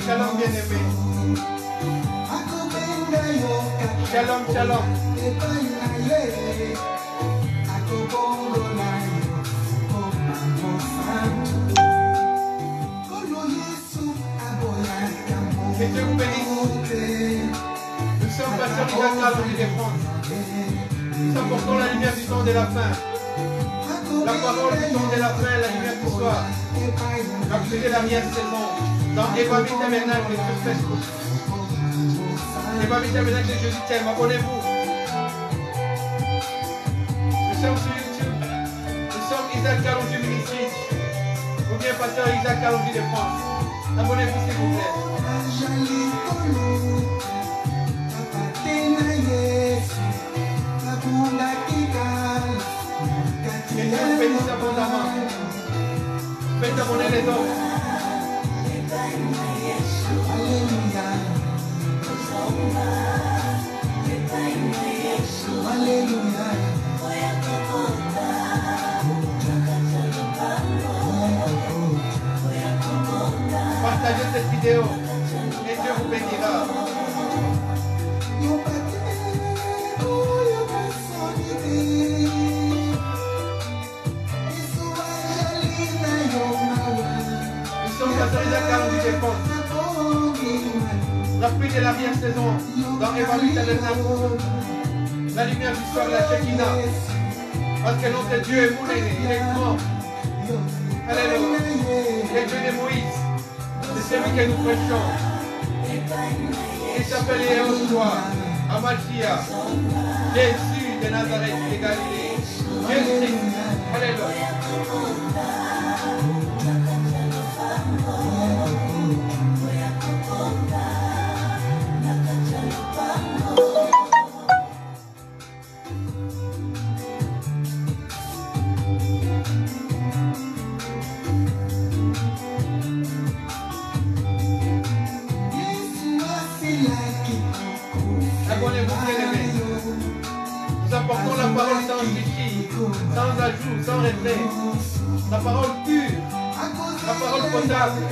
Shalom bien-aimé. Shalom, shalom. Que Dieu vous bénisse. Nous sommes pasteurs Isaac Calonji de France. Nous apportons la lumière du temps de la fin. La parole du temps de la fin, la lumière du soir. Capturez la dernière saison dans Évangile Tabernacle sur Facebook. Évangile Tabernacle de Jésus t'aime. Abonnez-vous. Nous sommes sur YouTube. Nous sommes Isaac Calonji Ministries. Ou bien pasteur Isaac Calonji de France. Abonnez-vous s'il vous plaît. Que Dieu vous bénisse abondamment. Faites abonner les autres. Partagez cette vidéo et Dieu vous bénira. La pluie de l'arrière-saison dans Évangile Tabernacle. La lumière du soir, la Shekinah. Parce que notre Dieu est mouné, il est grand. Alléluia. Il est Dieu de Moïse. C'est celui que nous prêchons. Il s'appelle Yehoshua, Amashia, Jésus de Nazareth de Galilée. Jésus. Alléluia. Abonnez-vous bien-aimés. Nous apportons la parole sans chichi, sans ajout, sans retrait. La parole pure, la parole potable.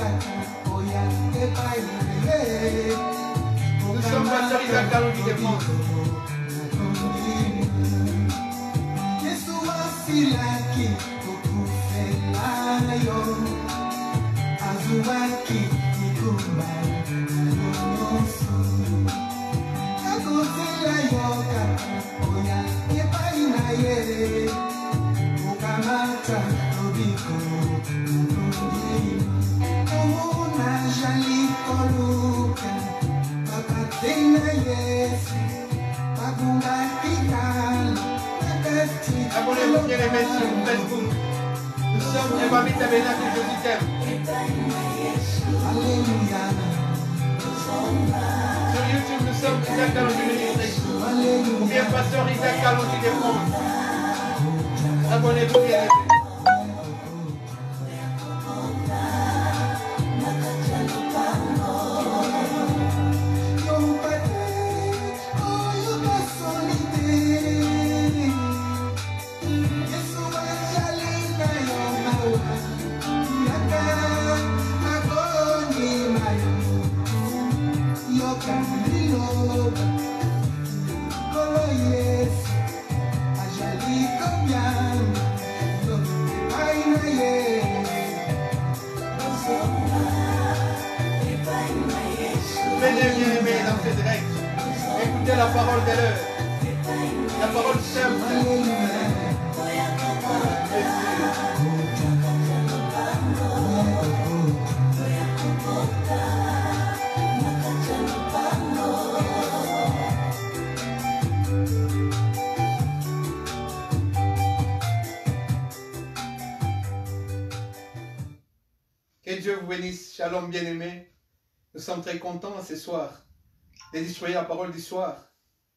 Nous sommes pasteurs Isaac Calonji de France. Abonnez-vous bien-aimés sur Facebook. Nous sommes Évangile Tabernacle de Jésus t'aime. Sur YouTube, nous sommes Isaac Calonji Ministries. Ou bien pasteur Isaac Calonji de France. Abonnez-vous bien-aimés. Bien-aimés dans cette règle, écoutez la parole de l'heure, la parole simple. Que Dieu vous bénisse. Shalom bien-aimés. Nous sommes très contents ce soir de distribuer la parole du soir.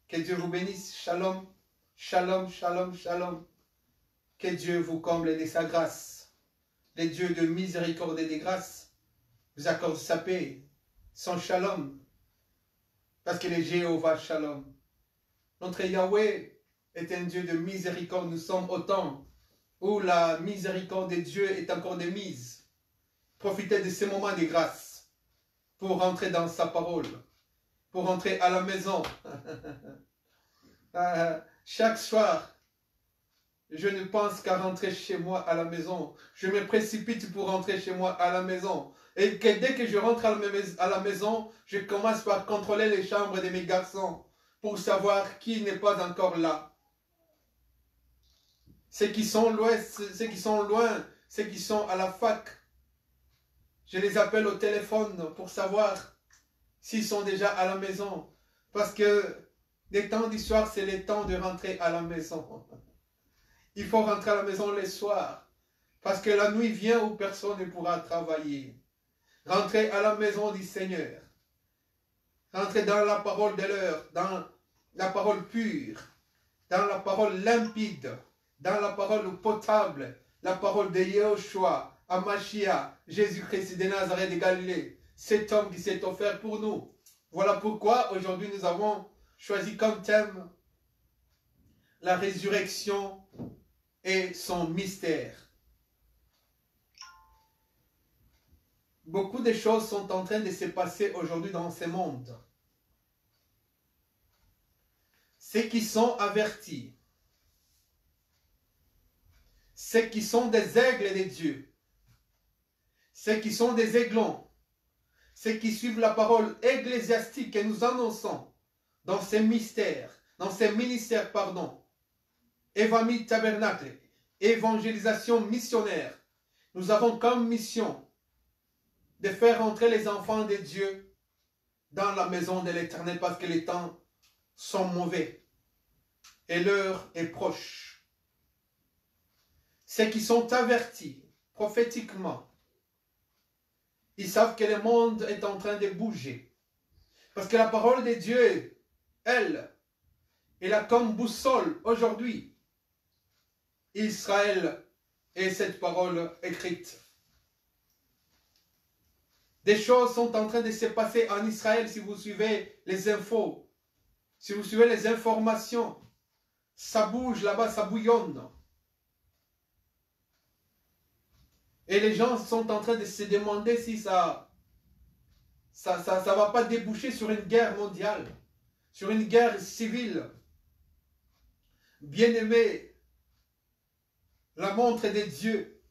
Que Dieu vous bénisse. Shalom, shalom, shalom, shalom. Que Dieu vous comble de sa grâce. Le Dieu de miséricorde et de grâce vous accorde sa paix, son shalom. Parce qu'il est Jéhovah Shalom. Notre Yahweh est un Dieu de miséricorde. Nous sommes autant où la miséricorde de Dieu est encore de mise. Profitez de ces moments de grâce pour rentrer dans sa parole, pour rentrer à la maison. Chaque soir, je ne pense qu'à rentrer chez moi à la maison. Je me précipite pour rentrer chez moi à la maison. Et que dès que je rentre à la maison, je commence par contrôler les chambres de mes garçons pour savoir qui n'est pas encore là. Ceux qui sont loin, ceux qui sont à la fac, je les appelle au téléphone pour savoir s'ils sont déjà à la maison. Parce que les temps du soir, c'est les temps de rentrer à la maison. Il faut rentrer à la maison le soir. Parce que la nuit vient où personne ne pourra travailler. Rentrer à la maison du Seigneur. Rentrer dans la parole de l'heure, dans la parole pure, dans la parole limpide, dans la parole potable, la parole de Yahushua, Amashia, Jésus-Christ de Nazareth de Galilée, cet homme qui s'est offert pour nous. Voilà pourquoi aujourd'hui nous avons choisi comme thème la résurrection et son mystère. Beaucoup de choses sont en train de se passer aujourd'hui dans ce monde. Ceux qui sont avertis, ceux qui sont des aigles de Dieu, ceux qui sont des aiglons, ceux qui suivent la parole ecclésiastique que nous annonçons dans ces mystères, dans ces ministères, Evami Tabernacle, évangélisation missionnaire. Nous avons comme mission de faire entrer les enfants de Dieu dans la maison de l'Éternel parce que les temps sont mauvais et l'heure est proche. Ceux qui sont avertis prophétiquement, ils savent que le monde est en train de bouger. Parce que la parole de Dieu, elle a comme boussole aujourd'hui Israël et cette parole écrite. Des choses sont en train de se passer en Israël si vous suivez les infos, si vous suivez les informations. Ça bouge là-bas, ça bouillonne. Et les gens sont en train de se demander si ça va pas déboucher sur une guerre mondiale, sur une guerre civile. Bien-aimé, la montre de Dieu,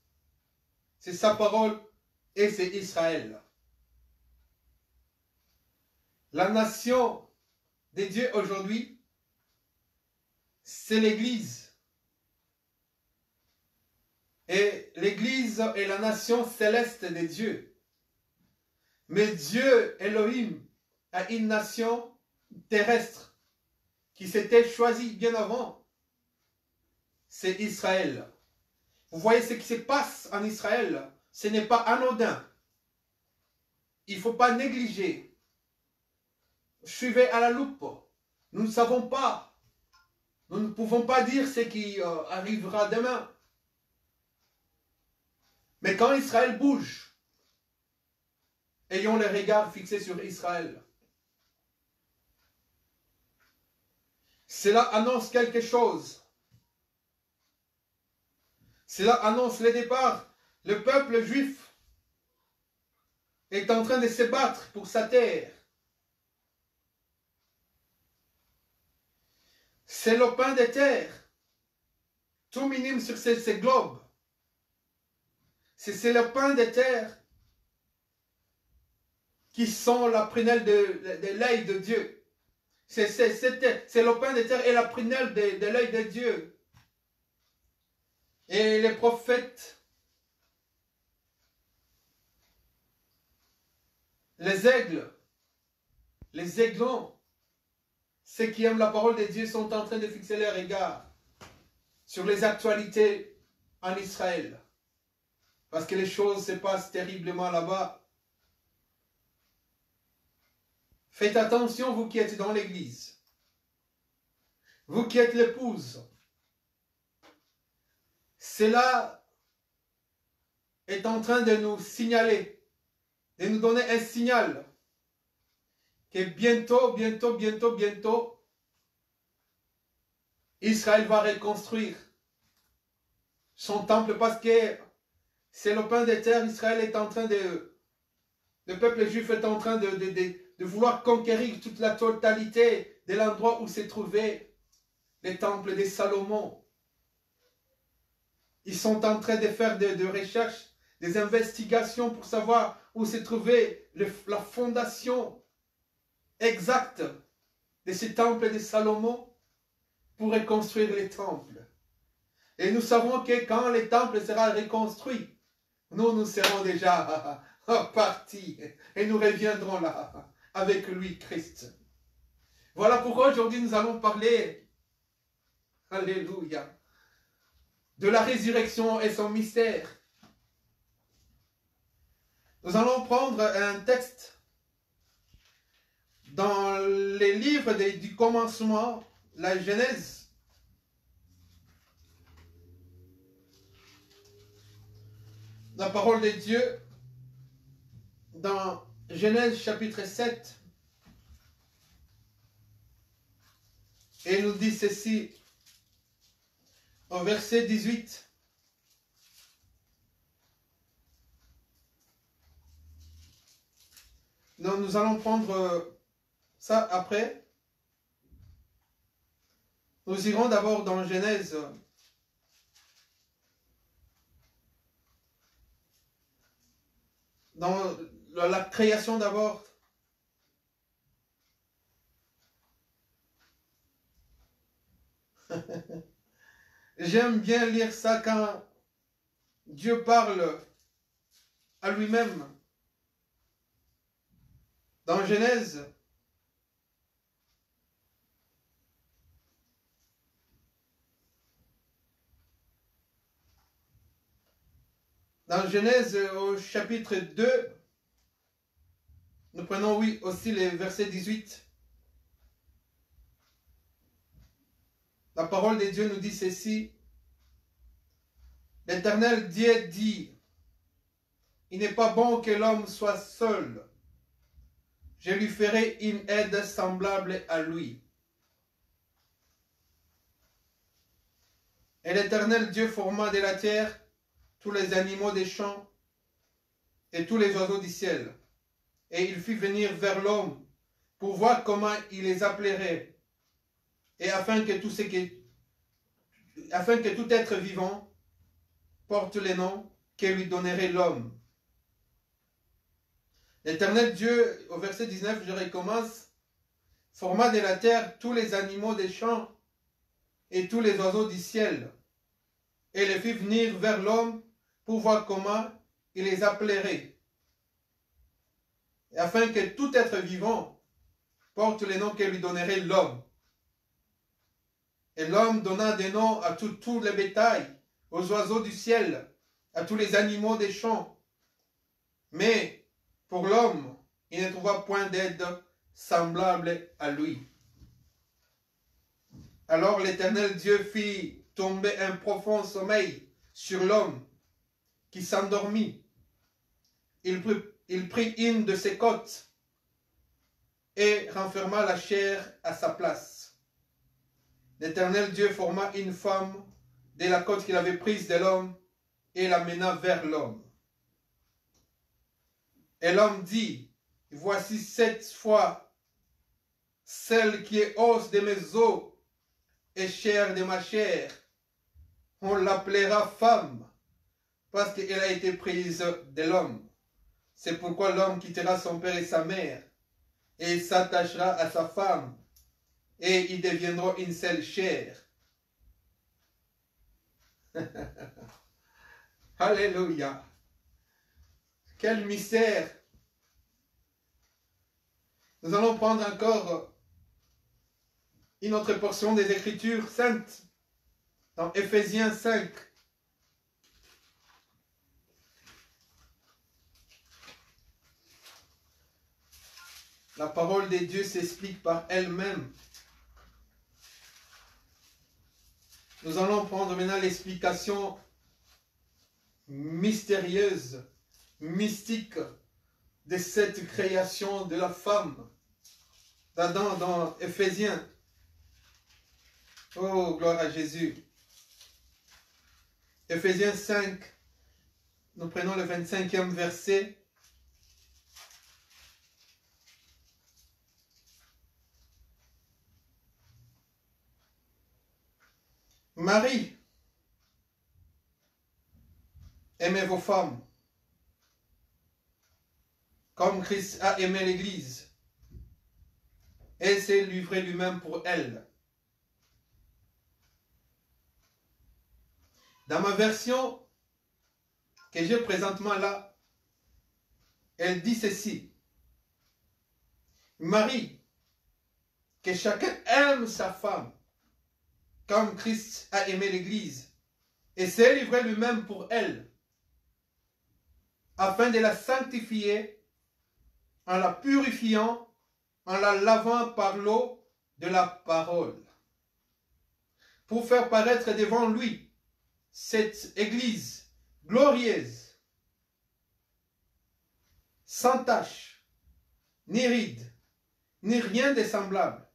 c'est sa parole et c'est Israël. La nation de Dieu aujourd'hui, c'est l'Église. Et l'Église est la nation céleste de Dieu. Mais Dieu, Elohim, a une nation terrestre qui s'était choisie bien avant. C'est Israël. Vous voyez ce qui se passe en Israël, ce n'est pas anodin. Il ne faut pas négliger. Suivez à la loupe. Nous ne savons pas. Nous ne pouvons pas dire ce qui arrivera demain. Mais quand Israël bouge, ayons les regards fixés sur Israël. Cela annonce quelque chose. Cela annonce le départ. Le peuple juif est en train de se battre pour sa terre. C'est le pain de terre, tout minime sur ces globes. C'est le pain de terre qui sont la prunelle de l'œil de Dieu. C'est le pain de terre et la prunelle de l'œil de Dieu. Et les prophètes, les aigles, les aiglons, ceux qui aiment la parole de Dieu sont en train de fixer leurs regards sur les actualités en Israël. Parce que les choses se passent terriblement là-bas. Faites attention, vous qui êtes dans l'église. Vous qui êtes l'épouse. Cela est en train de nous signaler, de nous donner un signal que bientôt, Israël va reconstruire son temple, parce que c'est le pain des terres. Israël est en train le peuple juif est en train de vouloir conquérir toute la totalité de l'endroit où se trouvait le temple de Salomon. Ils sont en train de faire des recherches, des investigations pour savoir où se trouvait la fondation exacte de ce temple de Salomon pour reconstruire les temples. Et nous savons que quand le temple sera reconstruit, nous serons déjà partis et nous reviendrons là avec lui, Christ. Voilà pourquoi aujourd'hui nous allons parler, alléluia, de la résurrection et son mystère. Nous allons prendre un texte dans les livres du commencement, la Genèse. La parole de Dieu dans Genèse chapitre 7. Et il nous dit ceci au verset 18. Donc nous allons prendre ça après. Nous irons d'abord dans Genèse. Dans la création d'abord. J'aime bien lire ça quand Dieu parle à lui-même. Dans Genèse, au chapitre 2, nous prenons aussi les versets 18. La parole de Dieu nous dit ceci. L'Éternel Dieu dit, il n'est pas bon que l'homme soit seul. Je lui ferai une aide semblable à lui. Et l'Éternel Dieu forma de la terre tous les animaux des champs et tous les oiseaux du ciel. Et il fit venir vers l'homme pour voir comment il les appellerait. Et afin que tout être vivant porte les noms que lui donnerait l'homme. L'Éternel Dieu, au verset 19, je recommence, forma de la terre tous les animaux des champs et tous les oiseaux du ciel, et les fit venir vers l'homme pour voir comment il les appellerait, afin que tout être vivant porte les noms que lui donnerait l'homme. Et l'homme donna des noms à tout le bétail, aux oiseaux du ciel, à tous les animaux des champs. Mais pour l'homme, il ne trouva point d'aide semblable à lui. Alors l'Éternel Dieu fit tomber un profond sommeil sur l'homme, qui s'endormit. Il prit une de ses côtes et renferma la chair à sa place. L'Éternel Dieu forma une femme de la côte qu'il avait prise de l'homme et l'amena vers l'homme. Et l'homme dit, voici cette fois celle qui est os de mes os et chair de ma chair. On l'appellera femme parce qu'elle a été prise de l'homme. C'est pourquoi l'homme quittera son père et sa mère et s'attachera à sa femme et ils deviendront une seule chair. Alléluia. Quel mystère. Nous allons prendre encore une autre portion des Écritures saintes dans Éphésiens 5. La parole de Dieu s'explique par elle-même. Nous allons prendre maintenant l'explication mystérieuse, mystique de cette création de la femme. Dans Éphésiens. Oh, gloire à Jésus. Éphésiens 5, nous prenons le 25e verset. Marie, aimez vos femmes, comme Christ a aimé l'Église, et s'est livré lui-même pour elle. Dans ma version que j'ai présentement là, elle dit ceci. Marie, que chacun aime sa femme, comme Christ a aimé l'Église, et s'est livré lui-même pour elle, afin de la sanctifier, en la purifiant, en la lavant par l'eau de la parole, pour faire paraître devant lui cette Église glorieuse, sans tache, ni ride, ni rien de semblable,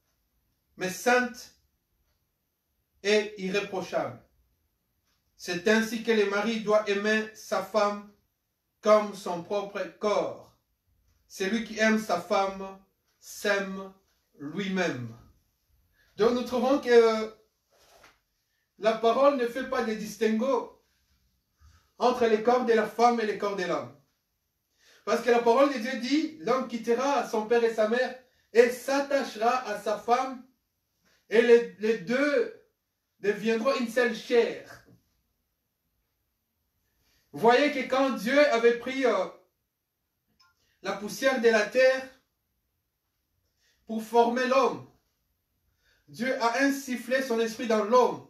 mais sainte et irréprochable. C'est ainsi que le mari doit aimer sa femme comme son propre corps. Celui qui aime sa femme s'aime lui-même. Donc nous trouvons que la parole ne fait pas de distinguo entre les corps de la femme et les corps de l'homme. Parce que la parole de Dieu dit, l'homme quittera son père et sa mère et s'attachera à sa femme, et les deux deviendront une seule chair. Vous voyez que quand Dieu avait pris la poussière de la terre pour former l'homme, Dieu a insufflé son esprit dans l'homme.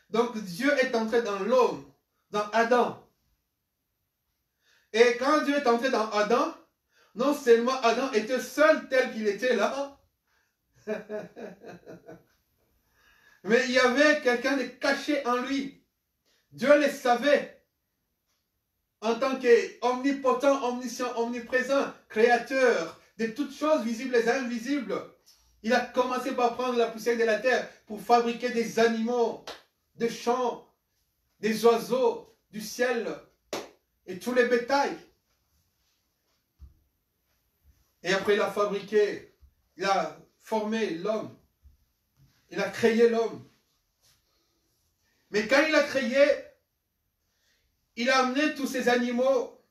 Donc Dieu est entré dans l'homme, dans Adam. Et quand Dieu est entré dans Adam, non seulement Adam était seul tel qu'il était là, mais il y avait quelqu'un de caché en lui. Dieu le savait. En tant qu'omnipotent, omniscient, omniprésent, créateur de toutes choses visibles et invisibles, il a commencé par prendre la poussière de la terre pour fabriquer des animaux, des champs, des oiseaux, du ciel et tous les bétails. Et après il a fabriqué, il a formé l'homme, il a créé l'homme. Mais quand il a créé, il a amené tous ces animaux,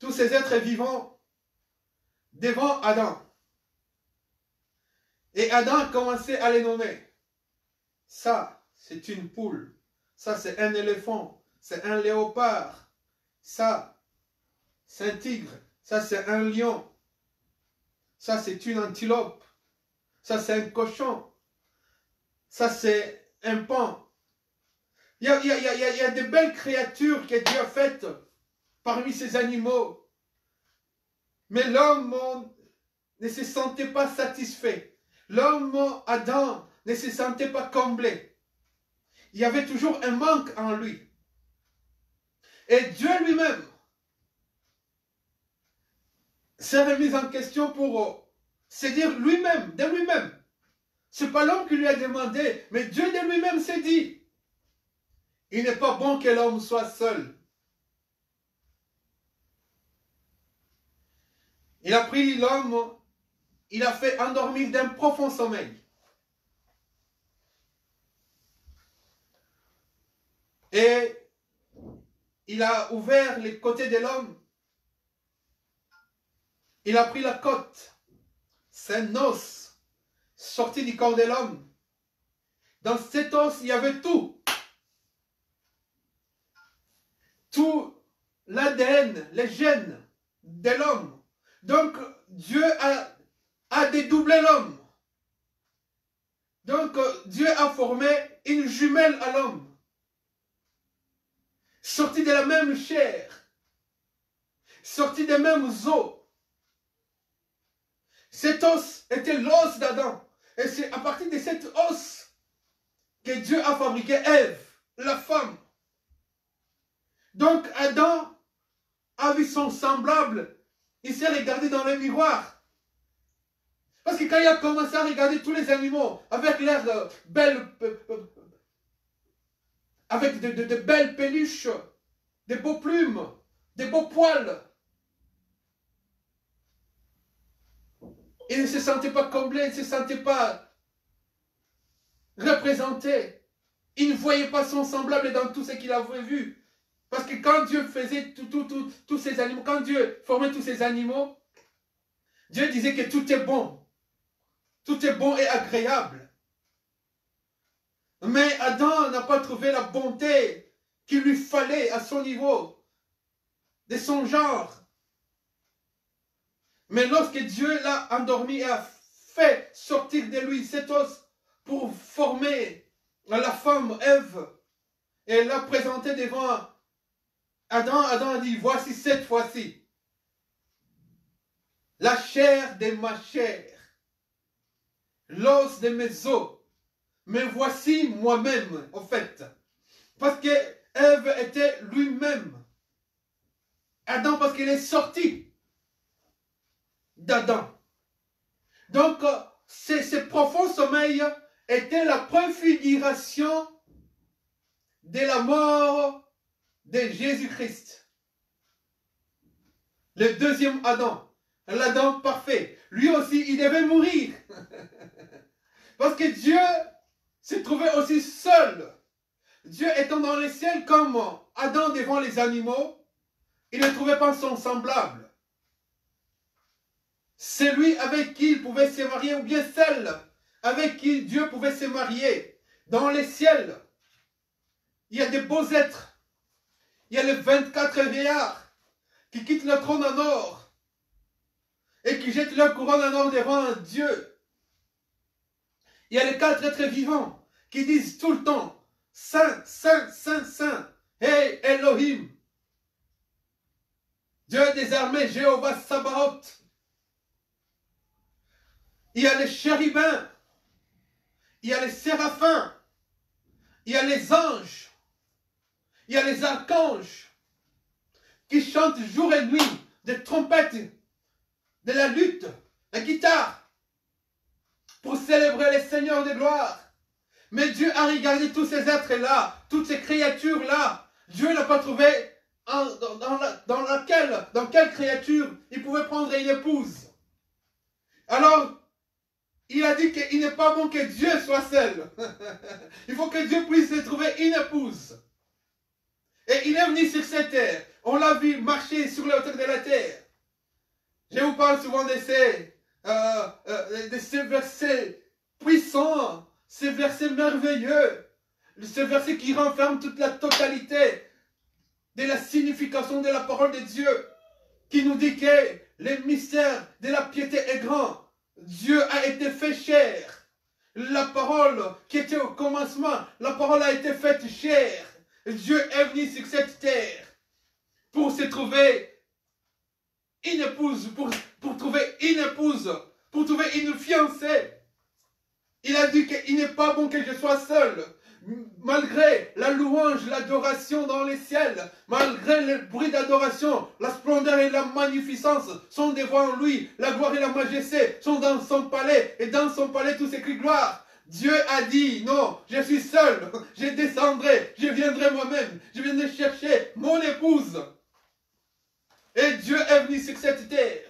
tous ces êtres vivants devant Adam. Et Adam a commencé à les nommer. Ça, c'est une poule. Ça, c'est un éléphant. C'est un léopard. Ça, c'est un tigre. Ça, c'est un lion. Ça, c'est une antilope. Ça, c'est un cochon. Ça, c'est un paon. Il y a de belles créatures que Dieu a faites parmi ces animaux. Mais l'homme ne se sentait pas satisfait. L'homme, Adam, ne se sentait pas comblé. Il y avait toujours un manque en lui. Et Dieu lui-même s'est remis en question pour se dire lui-même, de lui-même. Ce n'est pas l'homme qui lui a demandé, mais Dieu de lui-même s'est dit, il n'est pas bon que l'homme soit seul. Il a pris l'homme, il a fait endormir d'un profond sommeil. Et il a ouvert les côtés de l'homme. Il a pris la côte. C'est un os sorti du corps de l'homme. Dans cet os, il y avait tout. Tout l'ADN, les gènes de l'homme. Donc, Dieu a dédoublé l'homme. Donc, Dieu a formé une jumelle à l'homme. Sortie de la même chair. Sortie des mêmes os. Cet os était l'os d'Adam. Et c'est à partir de cet os que Dieu a fabriqué Ève, la femme. Donc Adam a vu son semblable. Il s'est regardé dans le miroir. Parce que quand il a commencé à regarder tous les animaux avec leur belle avec de belles peluches, des beaux plumes, des beaux poils. Il ne se sentait pas comblé, il ne se sentait pas représenté. Il ne voyait pas son semblable dans tout ce qu'il avait vu. Parce que quand Dieu faisait tous ces animaux, quand Dieu formait tous ces animaux, Dieu disait que tout est bon. Tout est bon et agréable. Mais Adam n'a pas trouvé la bonté qu'il lui fallait à son niveau, de son genre. Mais lorsque Dieu l'a endormi et a fait sortir de lui cet os pour former la femme Ève, et l'a présenté devant Adam, Adam a dit, voici cette fois-ci la chair de ma chair, l'os de mes os, mais voici moi-même, en fait. Parce que Ève était lui-même. Adam, parce qu'il est sorti d'Adam. Donc, ce profond sommeil était la préfiguration de la mort de Jésus-Christ. Le deuxième Adam, l'Adam parfait. Lui aussi, il devait mourir. Parce que Dieu se trouvait aussi seul. Dieu étant dans les ciels comme Adam devant les animaux, il ne trouvait pas son semblable. Celui avec qui il pouvait se marier, ou bien celle avec qui Dieu pouvait se marier. Dans les ciels, il y a des beaux êtres. Il y a les 24 vieillards qui quittent le trône en or et qui jettent leur couronne en or devant Dieu. Il y a les 4 êtres vivants qui disent tout le temps, Saint, Saint, Saint, Saint, hey Elohim, Dieu des armées, Jéhovah Sabaoth. Il y a les chérubins, il y a les séraphins, il y a les anges, il y a les archanges qui chantent jour et nuit des trompettes, de la lutte, la guitare, pour célébrer les seigneurs de gloire. Mais Dieu a regardé tous ces êtres-là, toutes ces créatures-là. Dieu n'a pas trouvé dans quelle créature il pouvait prendre une épouse. Alors, il a dit qu'il n'est pas bon que Dieu soit seul. Il faut que Dieu puisse trouver une épouse. Et il est venu sur cette terre. On l'a vu marcher sur la hauteur de la terre. Je vous parle souvent de ces versets puissants, ces versets merveilleux, ces versets qui renferment toute la totalité de la signification de la parole de Dieu, qui nous dit que le mystère de la piété est grand. Dieu a été fait chair. La parole qui était au commencement, la parole a été faite chair. Dieu est venu sur cette terre pour se trouver une épouse, pour trouver une épouse, pour trouver une fiancée. Il a dit qu'il n'est pas bon que je sois seul. Malgré la louange, l'adoration dans les ciels, malgré le bruit d'adoration, la splendeur et la magnificence sont devant lui, la gloire et la majesté sont dans son palais, et dans son palais tout s'écrit gloire. Dieu a dit, non, je suis seul, je descendrai, je viendrai moi-même, je viendrai chercher mon épouse. Et Dieu est venu sur cette terre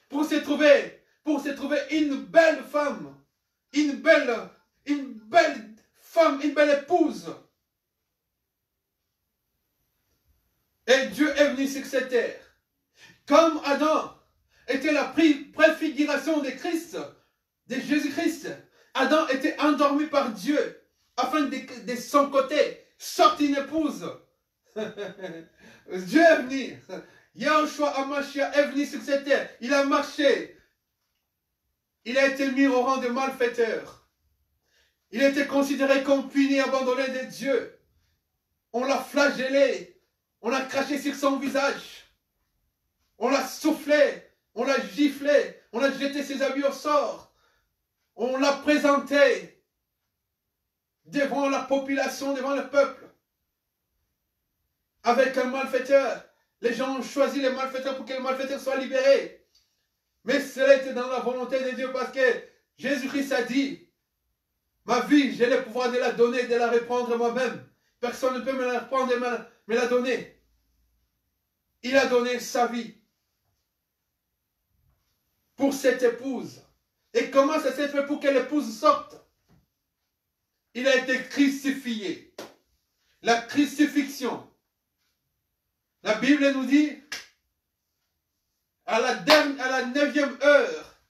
pour se trouver une belle femme, une belle femme, une belle épouse. Et Dieu est venu sur cette terre. Comme Adam était la préfiguration de Christ, de Jésus-Christ, Adam était endormi par Dieu afin de son côté sortir une épouse. Dieu est venu. Yahushua HaMashiach est venu sur cette terre. Il a marché. Il a été mis au rang de malfaiteur. Il était considéré comme puni, abandonné de Dieu. On l'a flagellé. On l'a craché sur son visage. On l'a soufflé. On l'a giflé. On a jeté ses habits au sort. On l'a présenté devant la population, devant le peuple. Avec un malfaiteur. Les gens ont choisi les malfaiteurs pour que les malfaiteurs soient libérés. Mais cela était dans la volonté de Dieu parce que Jésus-Christ a dit, ma vie, j'ai le pouvoir de la donner et de la reprendre moi-même. Personne ne peut me la prendre et me la donner. Il a donné sa vie pour cette épouse. Et comment ça s'est fait pour que l'épouse sorte? Il a été crucifié. La crucifixion. La Bible nous dit, à la 9e heure,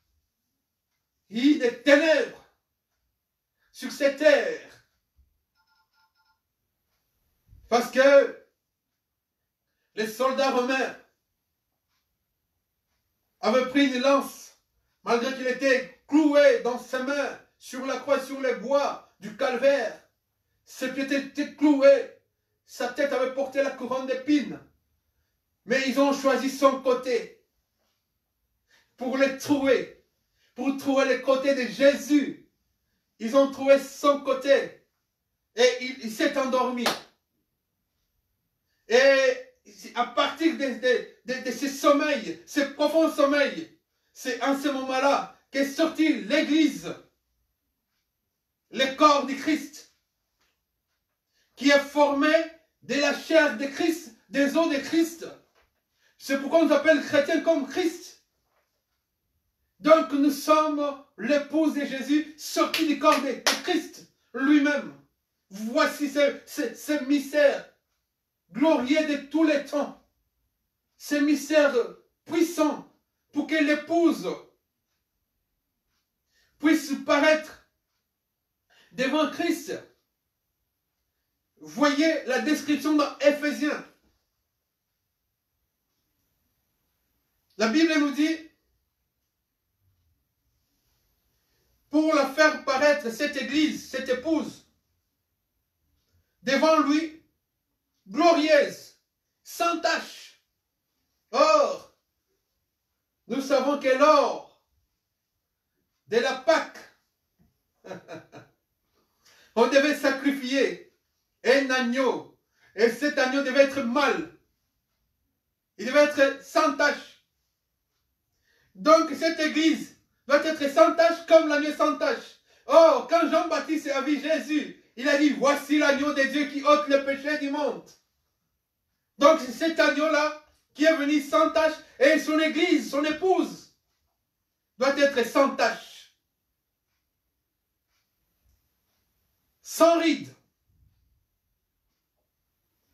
il y a des ténèbres sur cette terre. Parce que les soldats romains avaient pris une lance, malgré qu'il était cloué dans ses mains, sur la croix, sur les bois du calvaire. Ses pieds étaient cloués, sa tête avait porté la couronne d'épines. Mais ils ont choisi son côté pour les trouver, pour trouver le côté de Jésus. Ils ont trouvé son côté et il s'est endormi. Et à partir de ce sommeil, ce profond sommeil, c'est en ce moment-là qu'est sortie l'Église, le corps du Christ, qui est formé de la chair de Christ, des os de Christ. C'est pourquoi on nous appelle chrétiens comme Christ. Donc nous sommes l'épouse de Jésus, sortie du corps de Christ lui-même. Voici ce mystère glorieux de tous les temps. Ce mystère puissant pour que l'épouse puisse paraître devant Christ. Voyez la description dans Éphésiens. La Bible nous dit, pour la faire paraître, cette église, cette épouse, devant lui, glorieuse, sans tache. Or, nous savons que lors de la Pâque, on devait sacrifier un agneau. Et cet agneau devait être mâle. Il devait être sans tache. Donc cette église doit être sans tache comme l'agneau sans tache. Or, quand Jean-Baptiste a vu Jésus, il a dit, voici l'agneau de Dieu qui ôte le péché du monde. Donc c'est cet agneau-là qui est venu sans tache et son église, son épouse, doit être sans tache. Sans ride.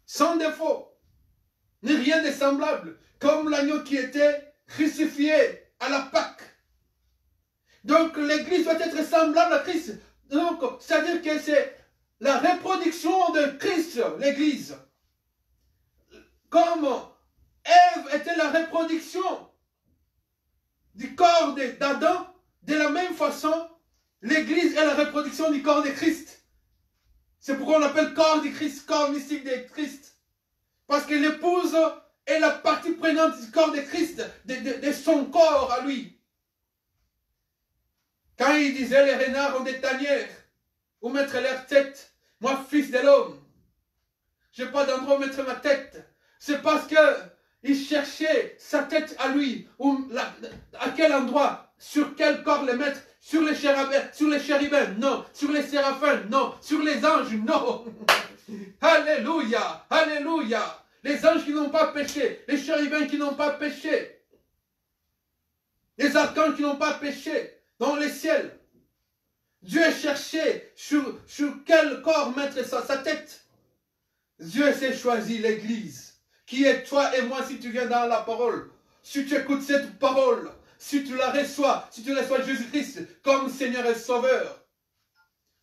Sans défaut. Ni rien de semblable. Comme l'agneau qui était crucifié à la Pâque. Donc l'église doit être semblable à Christ. Donc, c'est-à-dire que c'est la reproduction de Christ, l'église. Comme Ève était la reproduction du corps d'Adam, de la même façon, l'église est la reproduction du corps de Christ. C'est pourquoi on appelle corps du Christ, corps mystique de Christ. Parce que l'épouse est la partie prenante du corps de Christ, de son corps à lui. Quand il disait les renards ont des tanières où mettre leur tête, moi fils de l'homme, je n'ai pas d'endroit où mettre ma tête. C'est parce qu'il cherchait sa tête à lui, à quel endroit, sur quel corps le mettre, sur les chérubins, non, sur les séraphins, non, sur les anges, non. Alléluia, alléluia. Les anges qui n'ont pas péché, les chérubins qui n'ont pas péché, les archanges qui n'ont pas péché dans les ciels. Dieu cherchait sur quel corps mettre sa tête. Dieu s'est choisi l'église, qui est toi et moi si tu viens dans la parole. Si tu écoutes cette parole, si tu la reçois, si tu reçois Jésus-Christ comme Seigneur et Sauveur,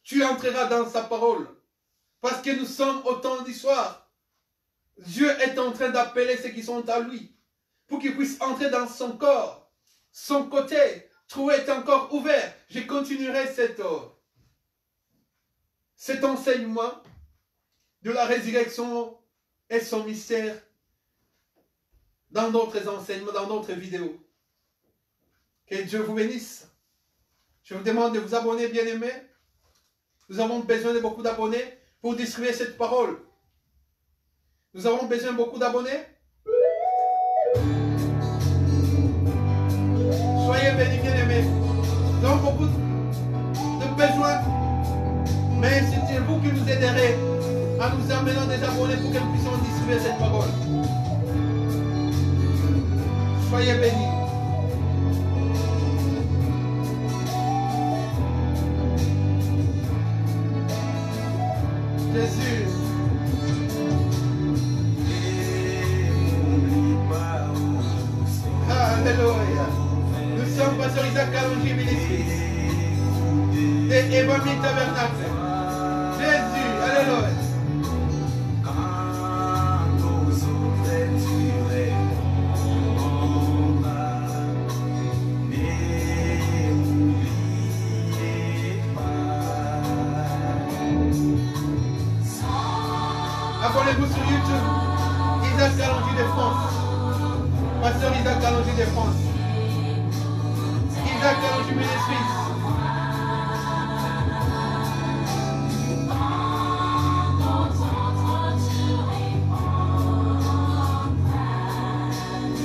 tu entreras dans sa parole. Parce que nous sommes au temps du soir. Dieu est en train d'appeler ceux qui sont à lui, pour qu'ils puissent entrer dans son corps, son côté. Trou est encore ouvert. Je continuerai cet enseignement de la résurrection et son mystère dans d'autres enseignements, dans d'autres vidéos. Que Dieu vous bénisse. Je vous demande de vous abonner, bien-aimés. Nous avons besoin de beaucoup d'abonnés pour distribuer cette parole. Nous avons besoin de beaucoup d'abonnés. Soyez bénis, bien-aimés. Nous avons beaucoup de besoins. Mais c'est vous qui nous aiderez en nous amenant des abonnés pour que nous puissions distribuer cette parole. Soyez bénis. Jésus. Alléluia. Nous sommes Pasteur Isaac Kalonji Ministries et Évangile Tabernacle. Jésus, alléluia. Abonnez-vous sur YouTube, Isaac Kalonji de France. Pasteur Isaac Kalonji de France. Isaac Kalonji Ministries.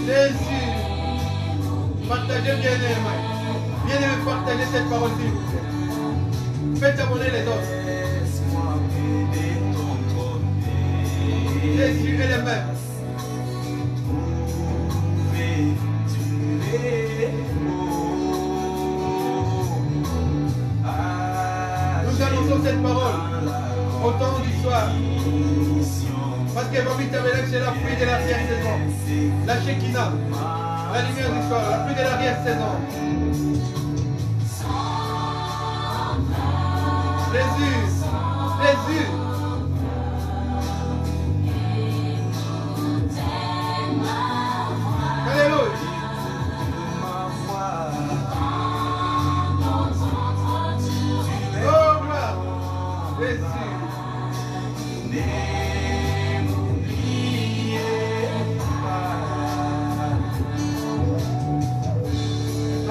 Jésus. Partagez bien-aimé. Bien-aimé, partagez cette parole s'il vous plaît. Faites abonner les autres. Jésus est le même. Nous annonçons cette parole au temps du soir. Parce qu'Évangile Tabernacle, c'est la pluie de l'arrière-saison. La Shekinah, la lumière du soir, la pluie de l'arrière-saison. Jésus, Jésus. Alléluia. Oh, gloire. Jésus.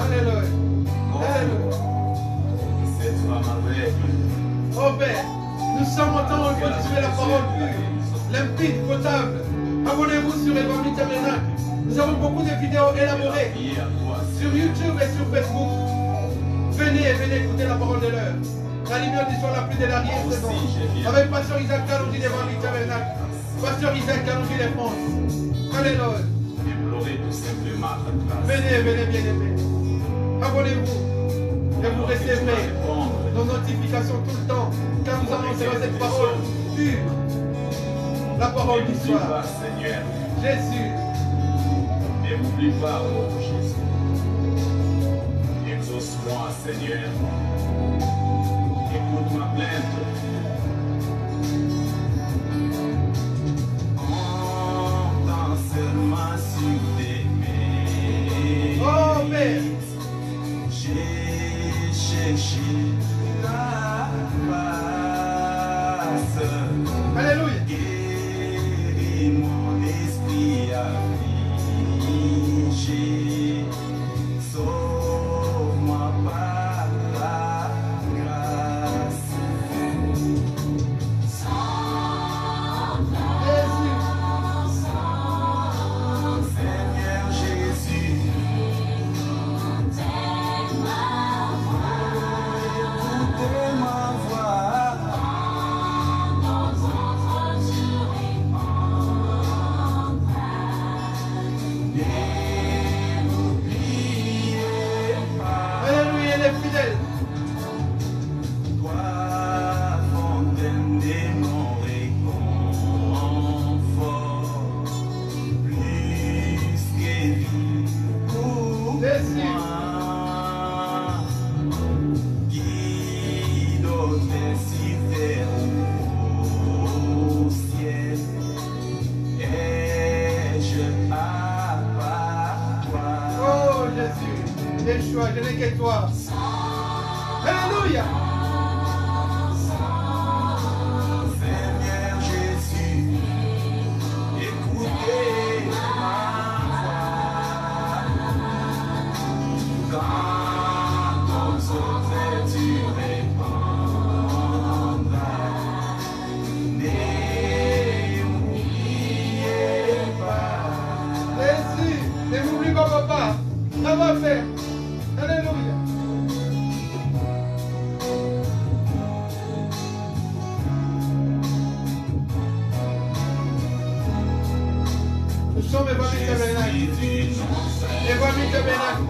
Alléluia. Alléluia. Oh Père, nous sommes au temps où il faut distribuer la parole pure, limpide, potable. Abonnez-vous sur Évangile Tabernacle. Nous avons beaucoup de vidéos élaborées sur YouTube et sur Facebook. Venez, venez écouter la parole de l'heure. La lumière du soir, la pluie de l'arrière-saison. Avec Pasteur Isaac Kalonji d'Évangile Tabernacle. Pasteur Isaac Kalonji de France. Alléluia. Venez, venez, bien aimés. Abonnez-vous. Et vous recevrez nos notifications tout le temps. Quand nous annoncerons cette parole pure. La parole du soir. Jésus. Ne m'oublie pas, oh Jésus. Exauce-moi, Seigneur. Écoute ma plainte. Entends seulement sur tes mains. Oh Père. J'ai cherché ta face. Alléluia. Guéris mon esprit affligé. Sauve-moi par la grâce. Seigneur Jésus, écoutez ma voix. Alléluia, il est fidèle. Toi, fontaine de mon réconfort, plus que vie pour Jésus. moi, guide au terre au ciel, ai-je à toi. Oh Jésus. Yeshua, je n'ai que toi. Alléluia. Seigneur Jésus, écoutez ma voix. Quand aux autres tu répondras, ne m'oubliez pas. Jésus, ne m'oublie pas, papa. Ça va faire. Alléluia. Nous sommes évanouis tabernacle. Évanouis tabernacle.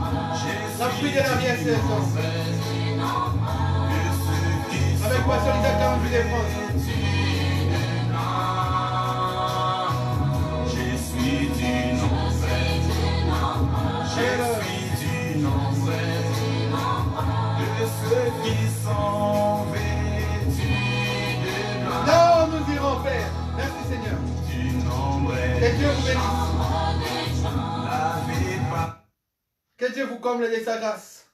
La pluie de la vieille saison. Avec moi, solidarité en vie de France. Je suis du nombre. Je suis du nombre de ceux qui sont vêtus de gloire. Non, nous irons, Père. Merci, Seigneur. Du nombre Que Dieu vous bénisse. lavé par Que Dieu vous comble de sa grâce.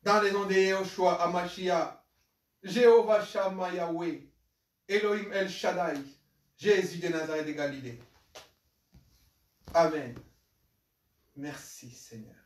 Dans les noms de Yehoshua, Amashia, Jéhovah Shammah Yahweh, Elohim El Shaddai, Jésus de Nazareth de Galilée. Amen. Merci Seigneur.